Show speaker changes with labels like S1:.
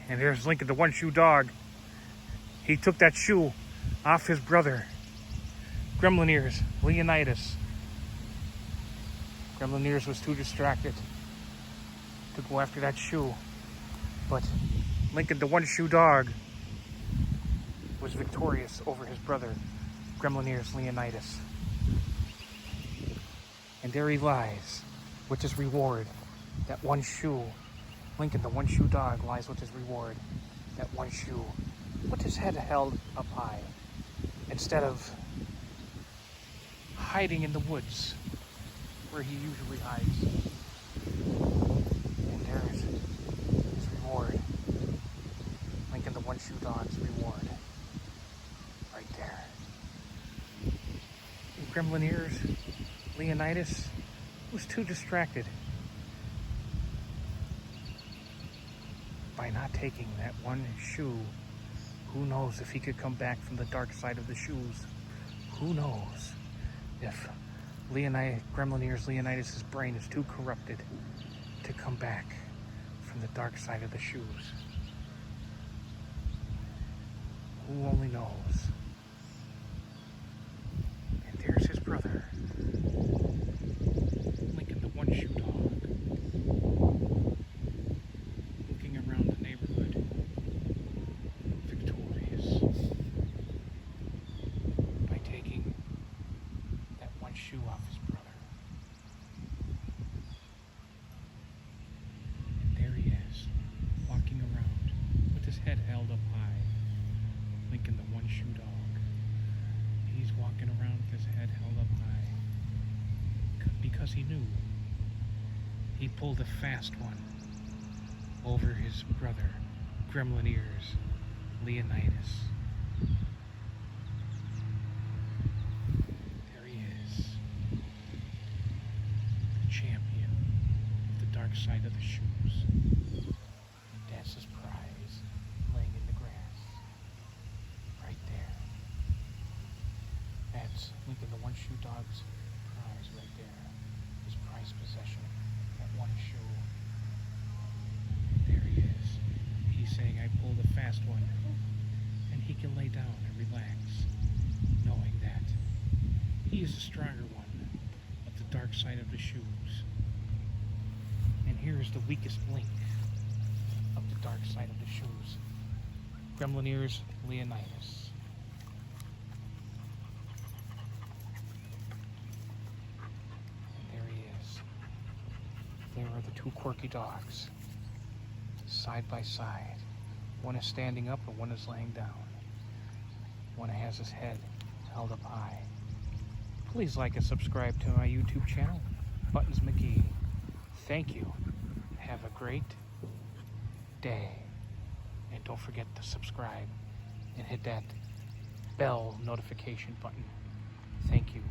S1: And there's Lincoln, the one-shoe dog. He took that shoe off his brother, Gremlin Ears, Leonidas. Gremlin Ears was too distracted to go after that shoe. But Lincoln, the one-shoe dog, was victorious over his brother, Gremlin Ears, Leonidas. And there he lies with his reward, that one shoe. Lincoln, the one-shoe dog, lies with his reward, that one shoe, with his head held up high, instead of hiding in the woods where he usually hides. And there's his reward. Lincoln, the one-shoe dog's reward, right there. And Gremlin Ears, Leonidas, was too distracted by not taking that one shoe. Who knows if he could come back from the dark side of the shoes? Who knows if Gremlin Ears Leonidas' brain is too corrupted to come back from the dark side of the shoes? Who only knows? And there's his brother, Lincoln, the one-shoe dog, looking around the neighborhood, victorious, by taking that one shoe off his brother. And there he is, walking around with his head held up high. Lincoln, the one-shoe dog. He's walking around with his head held up high because he knew he pulled a fast one over his brother, Gremlin Ears, Leonidas. There he is, the champion of the dark side of the shoes. That's his prize, laying in the grass, right there. That's Lincoln, the one-shoe dog's prize right there. His prized possession, that one shoe. There he is. He's saying, I pulled a fast one. And he can lay down and relax, knowing that he is the stronger one of the dark side of the shoes. And here is the weakest link of the dark side of the shoes. Gremlin Ears, Leonidas. There are the two quirky dogs, side by side. One is standing up and one is laying down. One has his head held up high. Please like and subscribe to my YouTube channel, Buttons McGee. Thank you. Have a great day. And don't forget to subscribe and hit that bell notification button. Thank you.